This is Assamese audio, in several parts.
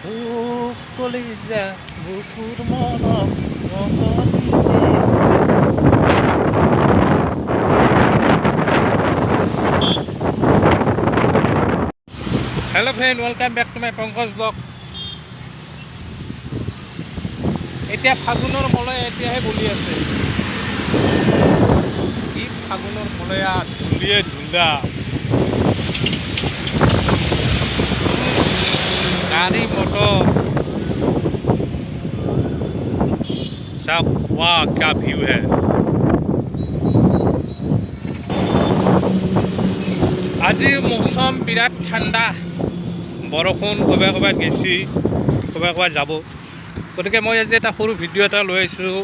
কলিজা বুকুৰ মৰম hello' friend, welcome back to my Pankaj blog. এতিয়া ফাগুনৰ মলয় এতিয়াহে বলি আছে। ই ফাগুনৰ মলয়া ধুলিয়ে ধুন্দা, গাড়ী মটৰ सब वाह क्या व्यू है। আজি মৌচম বিৰাট ঠাণ্ডা, বৰষুণ ক'ৰবাত ক'ৰবাত গেছি, ক'ৰবাত ক'ৰবাত যাব। গতিকে মই আজি এটা সৰু ভিডিঅ' এটা লৈ আহিছোঁ।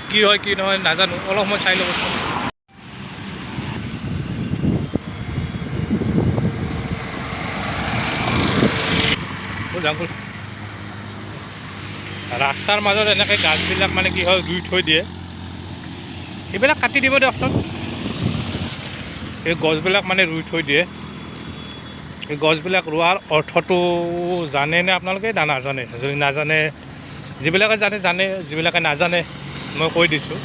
কি হয় কি নহয় নাজানো, অলপ মই চাই ল'বচোন। ৰাস্তাৰ মাজত এনেকৈ গাছবিলাক মানে কি হয় ৰুই থৈ দিয়ে, সেইবিলাক কাটি দিব দিয়কচোন। এই গছবিলাক মানে ৰুই থৈ দিয়ে। এই গছবিলাক ৰোৱাৰ অৰ্থটো জানেনে আপোনালোকে না নাজানে? যদি নাজানে, যিবিলাকে জানে জানে, যিবিলাকে নাজানে মই কৈ দিছোঁ।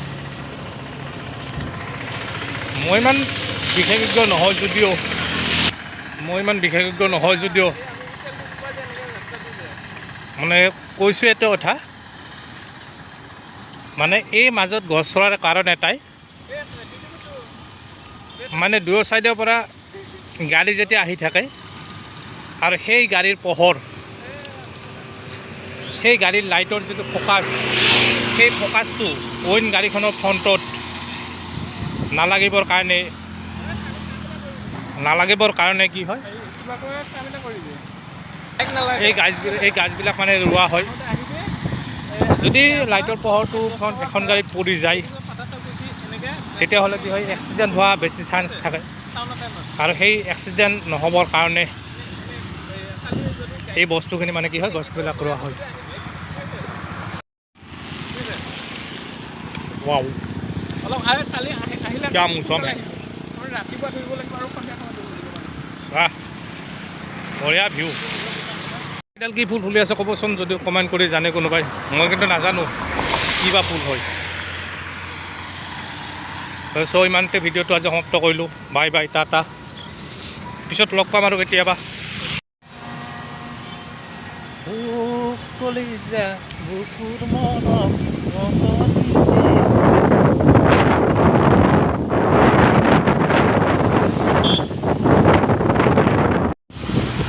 মই ইমান বিশেষজ্ঞ নহয় যদিও মানে কৈছোঁ এটা কথা, মানে এই মাজত গছ ৰোৱাৰ কাৰণ এটাই, মানে দুয়ো ছাইডৰ পৰা গাড়ী যেতিয়া আহি থাকে আৰু সেই গাড়ীৰ পোহৰ, সেই গাড়ীৰ লাইটৰ যিটো ফ'কাছ, সেই ফ'কাছটো অইন গাড়ীখনৰ ফ্ৰণ্টত নালাগিবৰ কাৰণে কি হয়, এই গাছবিলাক মানে ৰোৱা হয়। যদি লাইটৰ পোহৰটো এখন গাড়ীত পৰি যায়, তেতিয়াহ'লে কি হয়, এক্সিডেণ্ট হোৱা বেছি চান্স থাকে। আৰু সেই এক্সিডেণ্ট নহ'বৰ কাৰণে এই বস্তুখিনি মানে কি হয়, গছবিলাক ৰোৱা হয়। ৱাও, क्या मौसम है, বঢ়িয়া ভিউ। এডাল কি ফুল ফুলি আছে ক'বচোন, যদি কমেণ্ট কৰি জানে কোনোবাই। মই কিন্তু নাজানো কি বা ফুল হয়। চ' ইমানতে ভিডিঅ'টো আজি সমাপ্ত কৰিলোঁ। Bye bye, Tata. পিছত লগ পাম আৰু কেতিয়াবা। কলিজা বুকুৰ মৰম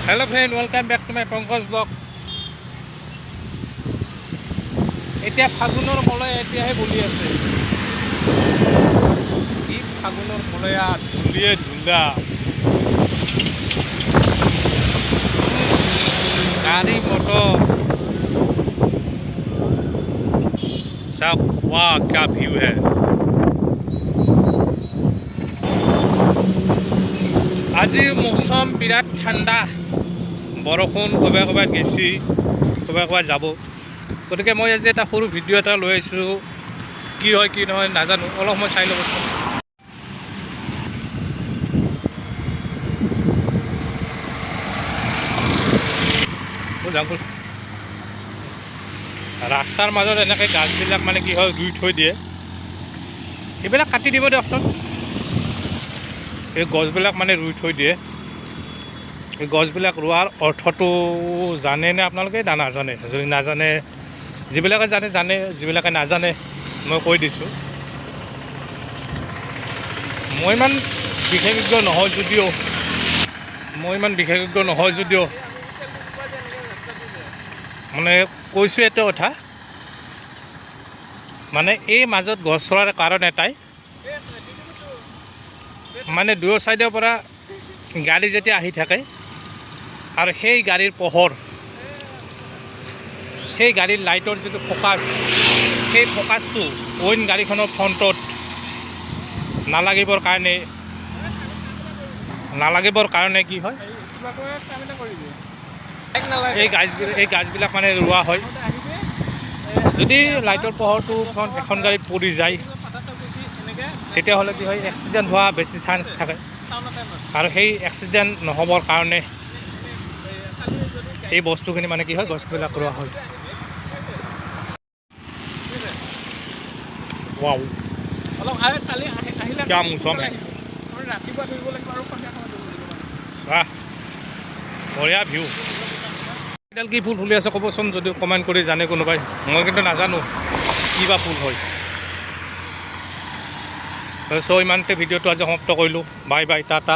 hello' friend, welcome back to my Pankaj blog. এতিয়া ফাগুনৰ মলয় এতিয়াহে বলি আছে। ই ফাগুনৰ মলয়া ধুলিয়ে ধুন্দা, গাড়ী মটৰ सब वाह क्या व्यू है। আজি মৌচম বিৰাট ঠাণ্ডা, বৰষুণ ক'ৰবাত ক'ৰবাত গেছি, ক'ৰবাত ক'ৰবাত যাব। গতিকে মই আজি এটা সৰু ভিডিঅ' এটা লৈ আহিছোঁ। কি হয় কি নহয় নাজানো, অলপ মই চাই ল'বচোন। ৰাস্তাৰ মাজত এনেকৈ গাছবিলাক মানে কি হয় ৰুই থৈ দিয়ে, সেইবিলাক কাটি দিব দিয়কচোন। এই গছবিলাক মানে ৰুই থৈ দিয়ে। এই গছবিলাক ৰোৱাৰ অৰ্থটো জানেনে আপোনালোকে না নাজানে? যদি নাজানে, যিবিলাকে জানে জানে, যিবিলাকে নাজানে মই কৈ দিছোঁ। মই ইমান বিশেষজ্ঞ নহয় যদিও মানে কৈছোঁ এটা কথা, মানে এই মাজত গছ ৰোৱাৰ কাৰণ এটাই, মানে দুয়ো ছাইডৰ পৰা গাড়ী যেতিয়া আহি থাকে আৰু সেই গাড়ীৰ পোহৰ, সেই গাড়ীৰ লাইটৰ যিটো ফ'কাছ, সেই ফ'কাছটো অইন গাড়ীখনৰ ফ্ৰণ্টত নালাগিবৰ কাৰণে কি হয়, এই গাছবিলাক মানে ৰোৱা হয়। যদি লাইটৰ পোহৰটো এখন গাড়ীত পৰি যায়, তেতিয়াহ'লে কি হয়, এক্সিডেণ্ট হোৱা বেছি চান্স থাকে। আৰু সেই এক্সিডেণ্ট নহ'বৰ কাৰণে এই বস্তুখিনি মানে কি হয় গছবিলাক ৰোৱা হয়। ৱাও অলপ কালি আহিলে क्या मौसम है ৰাতিপুৱা ধৰিব লাগিব আৰু সন্ধিয়া সময়ত ধৰিব লাগিব। বাহ বঢ়িয়া ভিউ। এডাল কি ফুল ফুলি আছে ক'বচোন যদি কমেণ্ট কৰি জানে কোনোবাই, মই কিন্তু নাজানো কি বা ফুল হয়। চ' ইমানতে ভিডিঅ'টো আজি সমাপ্ত কৰিলোঁ। বাই বাই টাটা,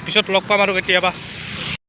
পিছত লগ পাম আৰু কেতিয়াবা।